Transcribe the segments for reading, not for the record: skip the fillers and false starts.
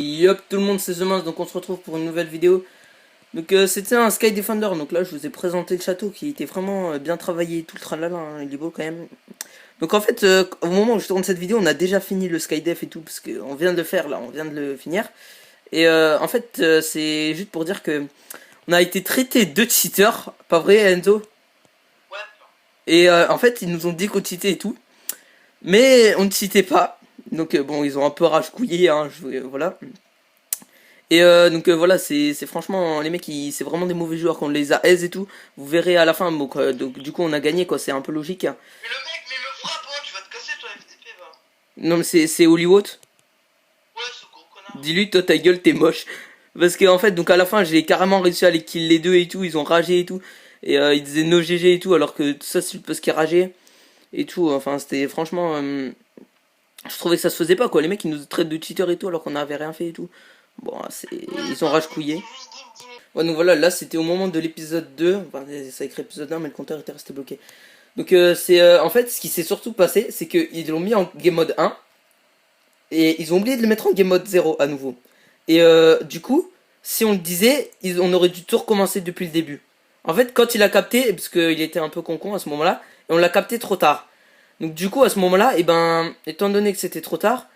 Yop tout le monde, c'est The donc on se retrouve pour une nouvelle vidéo. Donc c'était un Sky Defender, donc là je vous ai présenté le château qui était vraiment bien travaillé, tout le tralala, hein, il est beau quand même. Donc en fait, au moment où je tourne cette vidéo, on a déjà fini le Sky Def et tout, parce qu'on vient de le faire là, on vient de le finir. Et en fait, c'est juste pour dire que on a été traité de cheaters, pas vrai Enzo? Ouais. Et en fait, ils nous ont dit qu'on cheatait et tout, mais on ne cheatait pas. Donc bon, ils ont un peu rage-couillé, hein, voilà. Et donc voilà, c'est franchement, les mecs, c'est vraiment des mauvais joueurs, qu'on les a aise et tout. Vous verrez à la fin, donc du coup on a gagné, quoi, c'est un peu logique, hein. Mais le mec, mais me frappe, hein, tu vas te casser toi FTP, va. Non mais c'est Hollywood. Ouais, ce gros connard. Dis-lui, toi ta gueule, t'es moche. Parce que en fait, donc à la fin, j'ai carrément réussi à les kill les deux et tout, ils ont ragé et tout. Et ils disaient no GG et tout, alors que tout ça c'est parce qu'ils rageaient et tout. Enfin, c'était franchement... je trouvais que ça se faisait pas, quoi. Les mecs, ils nous traitent de cheaters et tout, alors qu'on n'avait rien fait et tout. Bon, ils ont rage couillé. Ouais, donc voilà, là c'était au moment de l'épisode 2. Enfin, ça écrit épisode 1, mais le compteur était resté bloqué. Donc en fait, ce qui s'est surtout passé, c'est qu'ils l'ont mis en game mode 1. Et ils ont oublié de le mettre en game mode 0 à nouveau. Et du coup, si on le disait, on aurait dû tout recommencer depuis le début. En fait, quand il a capté, parce qu'il était un peu con à ce moment-là, et on l'a capté trop tard. Donc du coup, à ce moment-là, et ben, étant donné que c'était trop tard,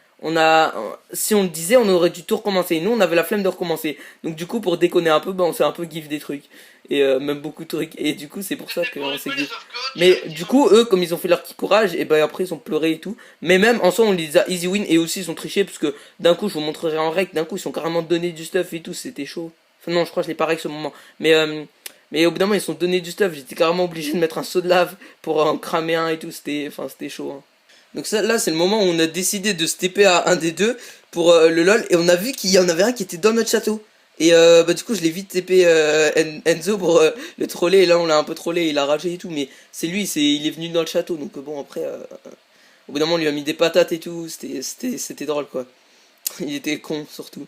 si on le disait, on aurait dû tout recommencer. Nous, on avait la flemme de recommencer. Donc du coup, pour déconner un peu, ben, on s'est un peu gif des trucs. Et même beaucoup de trucs. Et du coup, c'est pour ça qu'on s'est gif. Mais du coup, eux, comme ils ont fait leur petit courage, et ben après, ils ont pleuré et tout. Mais même, en soi, on les a easy win, et aussi, ils ont triché, parce que d'un coup, je vous montrerai en rec, d'un coup, ils sont carrément donné du stuff et tout, c'était chaud. Enfin, non, je crois que je l'ai pas rec ce moment. Mais au bout d'un moment, ils sont donné du stuff, j'étais carrément obligé de mettre un seau de lave pour en cramer un et tout, c'était chaud, hein. Donc ça, là, c'est le moment où on a décidé de se TP à un des deux pour le LOL, et on a vu qu'il y en avait un qui était dans notre château. Et bah du coup, je l'ai vite TP Enzo pour le troller, et là, on l'a un peu trollé, il a ragé et tout, mais c'est lui, il est venu dans le château, donc bon, après, au bout d'un moment, on lui a mis des patates et tout, c'était drôle, quoi. Il était con, surtout.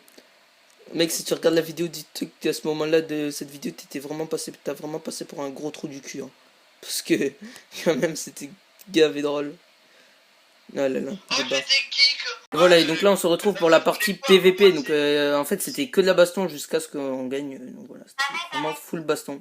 Mec, si tu regardes la vidéo, dis-toi qu'à ce moment-là de cette vidéo, t'as vraiment passé pour un gros trou du cul, hein. Parce que, quand même, c'était gavé drôle. Ah là là, débat. Voilà, et donc là, on se retrouve pour la partie PVP. Donc, en fait, c'était que de la baston jusqu'à ce qu'on gagne. Donc voilà, c'était vraiment full baston.